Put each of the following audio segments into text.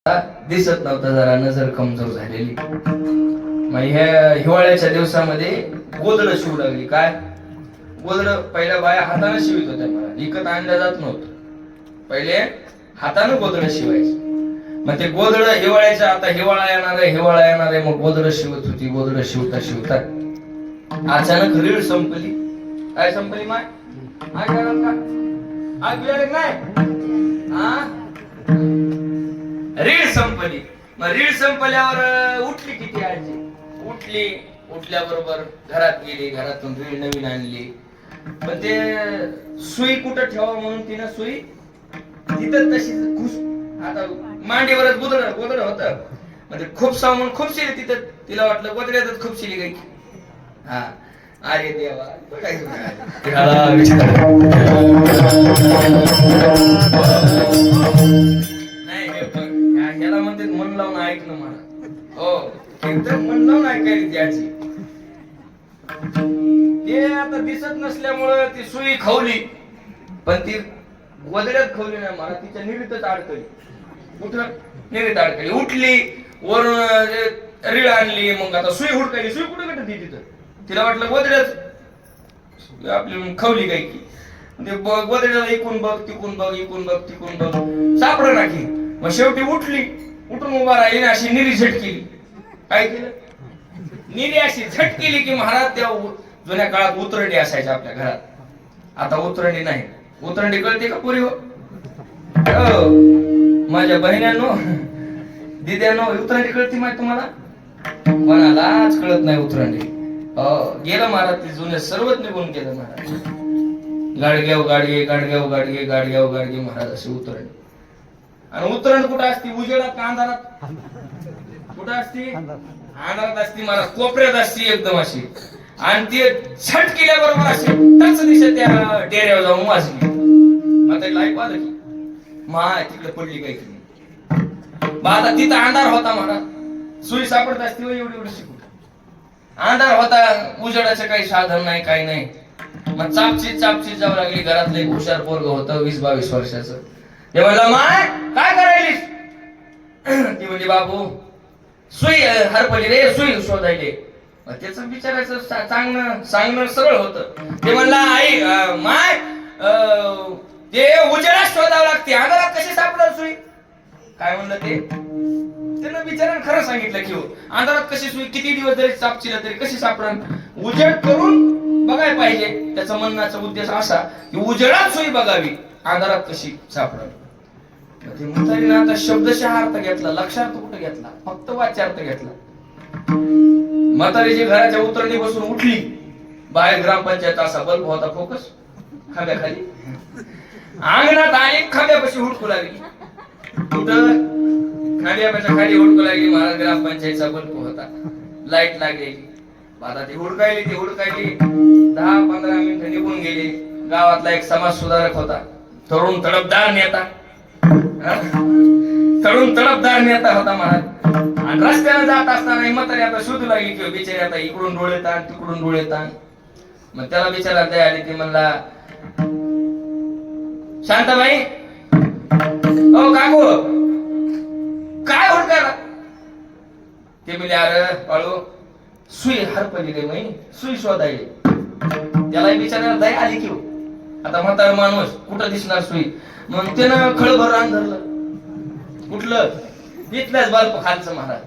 दिसत नव्हता, जरा नजर कमजोर झालेली. मग ह्या हिवाळ्याच्या दिवसामध्ये गोदड शिवू लागली. काय गोदड? पहिल्या बाया हाताने शिवित होत्या, मला विकत आणल्या जात नव्हतं. पहिले हाताने गोदड शिवायचे. मग ते गोदड हिवाळ्याच्या, आता हिवाळा येणार आहे, मग गोदड शिवत होती. गोदड शिवता शिवता अचानक रीळ संपली. काय संपली? माय काय का आज नाही रीळ संपली. मग रीळ संपल्यावर उठली किती आजी. उठल्याबरोबर घरात गेली, घरातून रीळ नवीन आणली. पण ते सुई कुठं ठेवा म्हणून तिनं सुई तिथं तशी खुश, आता मांडीवरच गोदड होत. म्हणजे खूप सामून खूप शिली तिथं. तिला वाटलं गोदड्यातच खूप शिली काही. हा अरे देवा, ह्याला म्हणते मन लावून ऐकलं मला. हो, एकदम मन लावून ऐकायली त्याची. ते आता दिसत नसल्यामुळं ती सुई खवली, पण ती गोदड्यात खवली नाही, मला तिच्या निरीतच अडकली. कुठं? निरीत अडकली. उठली, वरून रीळ आणली. मग आता सुई हुडकायली. सुई कुठे भेटत तिथं? तिला वाटलं गोदड्यात आपली खवली काय की. ते गोदड्याला इकून बघ, तिकून बघ, इकून बघ, तिकून बघ, सापड नाकी. मग शेवटी उठली, उठून उभा राहिली, अशी निरी झटकेली. काय केलं? निरी अशी झटकेली की महाराज, त्या जुन्या काळात उतरंडी असायच्या आपल्या घरात. आता उतरंडी नाही. उतरंडी कळते का पुरी? हो माझ्या बहिण्यांनो, दिद्यांनो, उतरंडी कळते माहिती तुम्हाला? कोणालाच कळत नाही उतरंडी. गेलं महाराज, ते जुने सर्वच निघून गेलं महाराज. गाडग्याव गाडगे, गाडग्याव गाडगे, गाडग्याव गाडगे महाराज असे उतरंडी. आणि उतरण कुठं असते? उजेडात का अंधारात? कुठं असते? अंधारात असते महाराज, कोपऱ्यात असते एकदम अशी. आणि ते छट केल्याबरोबर असे टच दिशा त्या डेऱ्यावर जाऊन वाजली. मग त्याला ऐकू आलं की माय तिकडे पडली काय की. आता तिथं अंधार होता महाराज. सुई सापडत असते एवढी एवढी शिकून. अंधार होता, उजेडाचं काही साधन नाही, काही नाही. मग चापचीत जाऊ लागली. घरातलं एक हुशार पोरग होतं 20-22 वर्षाचं. ते म्हणलं, माय काय करायलीस? ती म्हणली, बाबू सुई हरपली रे, सुई शोधायले. त्याच विचारायचं सांगणं सरळ होतं. ते म्हणला, आई माय ते उजेडात शोधावं लागते, अंधारात कशी सापडणार सुई? काय म्हणलं ते? त्यानं विचारानं खरं सांगितलं की अंधारात कशी सुई, किती दिवस जरी चापचिला तरी कशी सापडणार? उजेड करून बघायला पाहिजे. त्याचा म्हणण्याचा उद्देश असा की उजेडात सुई बघावी, अंधारात कशी सापडणार. ते म्हातारीनं आता शब्दशः अर्थ घेतला, लक्षार्थ कुठं घेतला, फक्त वाच्यार्थ घेतला. म्हातारीची घराच्या उतरणी बसून उठली. बाहेर ग्रामपंचायत असा बल्ब होता फोकस खांब्याखाली. अंगणात आली, खांब्यापाशी हुडकू लागली. कुठं? खांब्यापाच्या खाली हुडकू लागली. महाराज ग्रामपंचायतचा बल्ब होता, लाईट लागली. आता ती हुडकायली 10-15 मिनिटं निघून गेली. गावातला एक समाज सुधारक होता, तरुण तडफदार नेता होता महाराज. आणि रस्त्याने जात असताना म्हातारी आता शोधू लागली की बिचारी आता इकडून डोळे ताण, तिकडून डोळे ताण. मग त्याला बिचारा दया आली. ती म्हणला, शांताबाई, ओ काकू, काय हुडकायला? ते म्हणजे, अरे बाळू, सुई हरपली रे, मी सुई शोधायली. त्याला बिचारायला दया आली की आता म्हातारा माणूस कुठं दिसणार सुई? मग त्यानं खळभर रान धरलं. कुठलं? तिथल्याच बाल्प खालचं महाराज.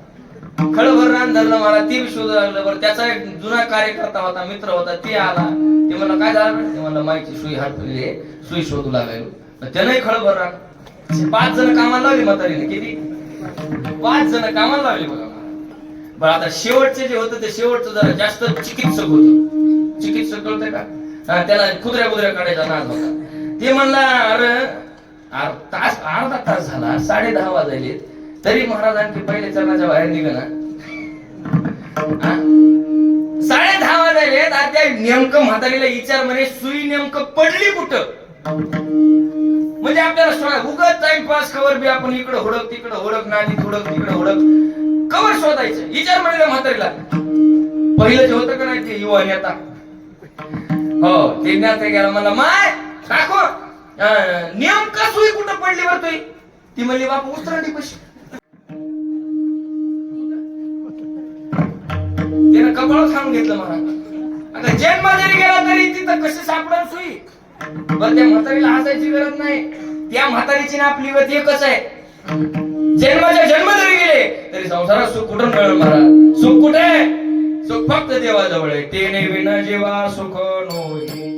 खळभर रान धरलं महाराज. ते शोधू लागलं. बरं, त्याचा एक जुना कार्यकर्ता होता, मित्र होता, ते आला. ते म्हणलं, काय झालं? ते म्हणलं, माहिती सुई हरपली आहे, सुई शोधू लागायलो. त्यानंही खळभर रान. 5 जण कामाला लावली म्हातारीने. किती? 5 जण कामाला लावली बघा. बरं, आता शेवटचे जे होतं ते शेवटचं जरा जास्त चिकित्सक होतं. चिकित्सक कळतंय का? त्याला कुदऱ्या काढायचा नाद होता. ते म्हणला, अरे अर्धा तास झाला, 10:30 वाजले, तरी महाराज आणखी पहिले चरणाच्या बाहेर निघाला. 10:30 वाजले. त्या नेमकं म्हातारीला विचार म्हणे, सुई नेमकं पडली कुठं? म्हणजे आपल्याला उगाच टाइमपास कवर बी आपण इकडं हुडक, तिकडं हुडक, नालीत हुडक, तिकडं हुडक, कवर शोधायचं. विचार म्हणे म्हातारीला. पहिलं जे होतं का नाही ते युवा नेता, हो ते नेता गेला. मला, माय काकू, नेमका सुई कुठं पडली बरं? ती म्हणली, बापू उतरंडी कशी. कपाळ खाऊन घेतलं महाराज. आता जन्म जरी गेला तरी तिथं कशी सापडल सुई. पण त्या म्हातारीला हसायची गरज नाही. त्या म्हातारीची ना आपली गत एकच आहे. जन्माच्या जन्म जरी गेले तरी संसारात सुख कुठून मिळेल महाराज? सुख कुठे? सुख फक्त देवाजवळ आहे. ते विना जेव्हा सुख नोही.